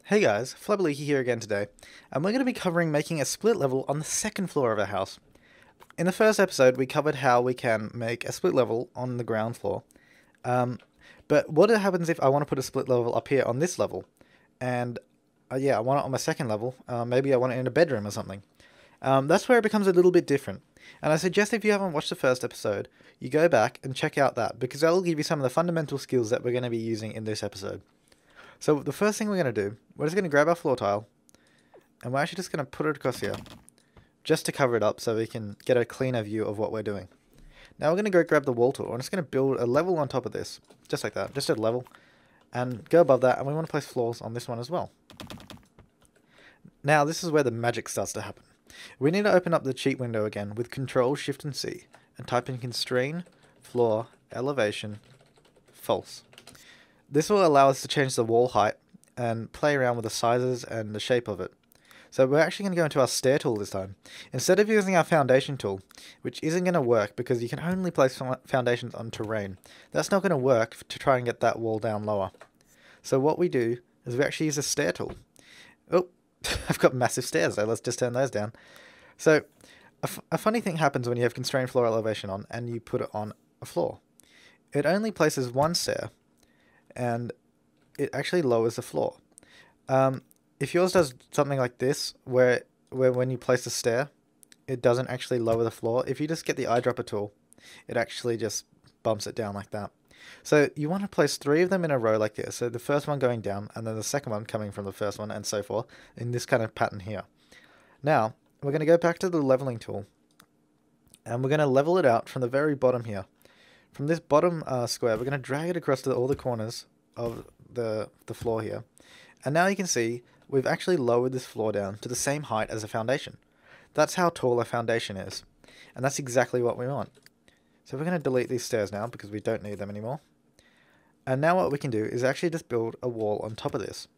Hey guys, Flubberleaky here again today, and we're going to be covering making a split level on the second floor of our house. In the first episode, we covered how we can make a split level on the ground floor, but what happens if I want to put a split level up here on this level, and yeah, I want it on my second level, maybe I want it in a bedroom or something. That's where it becomes a little bit different, and I suggest if you haven't watched the first episode, you go back and check out that, because that will give you some of the fundamental skills that we're going to be using in this episode. So the first thing we're going to do, we're just going to grab our floor tile, and we're actually just going to put it across here, just to cover it up so we can get a cleaner view of what we're doing. Now we're going to go grab the wall tool, I'm just going to build a level on top of this, just like that, just a level, and go above that, and we want to place floors on this one as well. Now this is where the magic starts to happen. We need to open up the cheat window again with Control Shift and C, and type in constrain, floor, elevation, false. This will allow us to change the wall height and play around with the sizes and the shape of it. So we're actually going to go into our stair tool this time. Instead of using our foundation tool, which isn't going to work because you can only place foundations on terrain, that's not going to work to try and get that wall down lower. So what we do is we actually use a stair tool. Oh, I've got massive stairs though, let's just turn those down. So a funny thing happens when you have constrained floor elevation on and you put it on a floor. It only places one stair, and it actually lowers the floor. If yours does something like this, where when you place a stair, it doesn't actually lower the floor, if you just get the eyedropper tool, it actually just bumps it down like that. So you want to place 3 of them in a row like this, so the first one going down, and then the second one coming from the first one, and so forth, in this kind of pattern here. Now, we're going to go back to the leveling tool, and we're going to level it out from the very bottom here. From this bottom square, we're going to drag it across to all the corners of the floor here. And now you can see we've actually lowered this floor down to the same height as the foundation. That's how tall our foundation is. And that's exactly what we want. So we're going to delete these stairs now because we don't need them anymore. And now what we can do is actually just build a wall on top of this.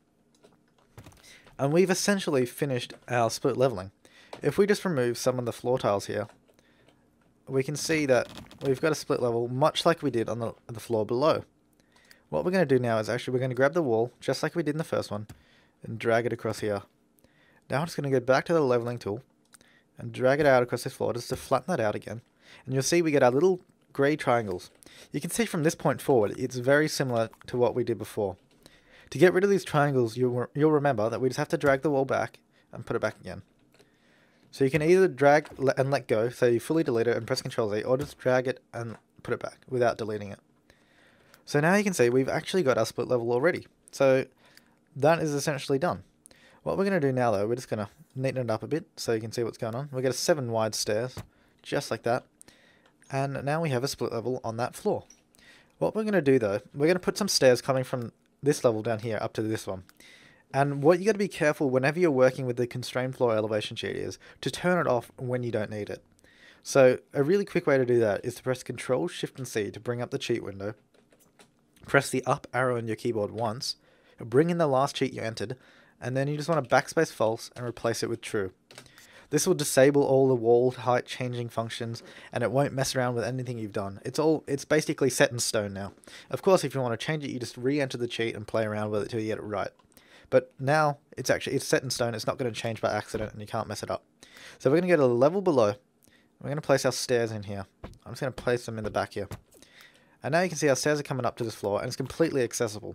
And we've essentially finished our split leveling. If we just remove some of the floor tiles here, we can see that we've got a split level much like we did on the floor below. What we're going to do now is actually we're going to grab the wall just like we did in the first one and drag it across here. Now I'm just going to go back to the leveling tool and drag it out across this floor just to flatten that out again. And you'll see we get our little grey triangles. You can see from this point forward it's very similar to what we did before. To get rid of these triangles, you'll remember that we just have to drag the wall back and put it back again. So you can either drag and let go, so you fully delete it and press Ctrl Z, or just drag it and put it back without deleting it. So now you can see we've actually got our split level already. So that is essentially done. What we're going to do now though, we're just going to neaten it up a bit so you can see what's going on. We get a 7 wide stairs, just like that. And now we have a split level on that floor. What we're going to do though, we're going to put some stairs coming from this level down here up to this one. And what you got to be careful whenever you're working with the constrained floor elevation sheet is to turn it off when you don't need it. So a really quick way to do that is to press Ctrl Shift and C to bring up the cheat window. Press the up arrow on your keyboard once, bring in the last cheat you entered, and then you just want to backspace false and replace it with true. This will disable all the wall height changing functions, and it won't mess around with anything you've done. It's basically set in stone now. Of course, if you want to change it, you just re-enter the cheat and play around with it till you get it right. But now it's set in stone. It's not going to change by accident, and you can't mess it up. So we're going to go to the level below. We're going to place our stairs in here. I'm just going to place them in the back here. And now you can see our stairs are coming up to this floor, and it's completely accessible.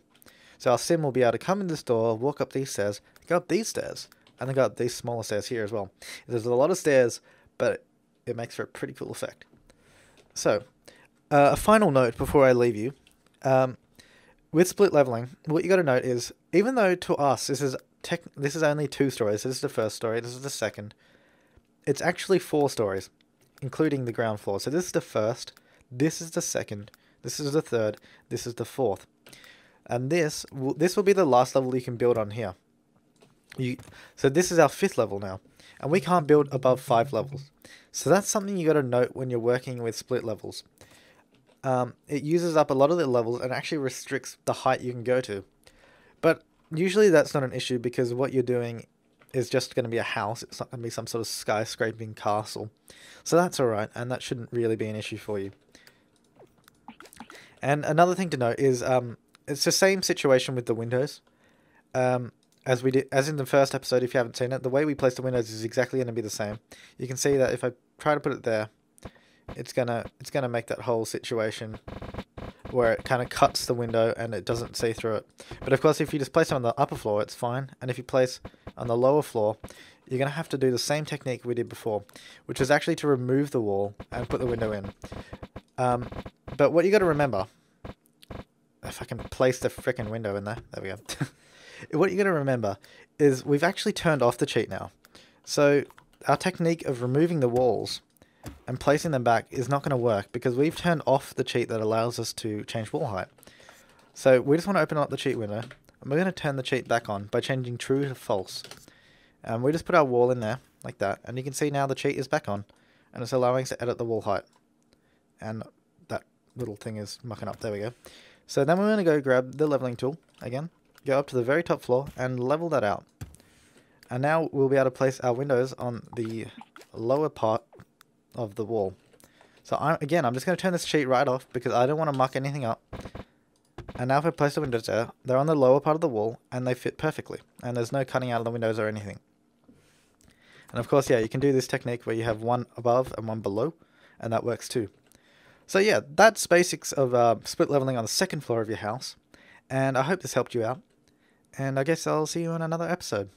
So our sim will be able to come in this door, walk up these stairs, go up these stairs, and then go up these smaller stairs here as well. There's a lot of stairs, but it makes for a pretty cool effect. So, a final note before I leave you. With split leveling, what you got to note is, even though to us this is only 2 stories, this is the first story, this is the second, it's actually 4 stories, including the ground floor. So this is the first, this is the second, this is the third, this is the fourth. And this will be the last level you can build on here. So this is our 5th level now, and we can't build above 5 levels. So that's something you got to note when you're working with split levels. It uses up a lot of the levels and actually restricts the height you can go to. But usually that's not an issue because what you're doing is just going to be a house. It's not going to be some sort of skyscraping castle. So that's alright, and that shouldn't really be an issue for you. And another thing to note is it's the same situation with the windows. as in the first episode, if you haven't seen it, the way we place the windows is exactly going to be the same. You can see that if I try to put it there, it's gonna make that whole situation where it kind of cuts the window and it doesn't see through it. But of course, if you just place it on the upper floor, it's fine. And if you place on the lower floor, you're going to have to do the same technique we did before, which is actually to remove the wall and put the window in. But what you got to remember, if I can place the frickin' window in there, there we go. What you got to remember is we've actually turned off the cheat now. So our technique of removing the walls and placing them back is not going to work because we've turned off the cheat that allows us to change wall height. So we just want to open up the cheat window and we're going to turn the cheat back on by changing true to false. And we just put our wall in there like that, and you can see now the cheat is back on and it's allowing us to edit the wall height. And that little thing is mucking up. There we go. So then we're going to go grab the leveling tool again, go up to the very top floor and level that out. And now we'll be able to place our windows on the lower part of the wall. So I'm just going to turn this cheat right off because I don't want to muck anything up. And now if I place the windows there, they're on the lower part of the wall and they fit perfectly. And there's no cutting out of the windows or anything. And of course, yeah, you can do this technique where you have one above and one below, and that works too. So yeah, that's basics of split leveling on the second floor of your house. And I hope this helped you out. And I guess I'll see you in another episode.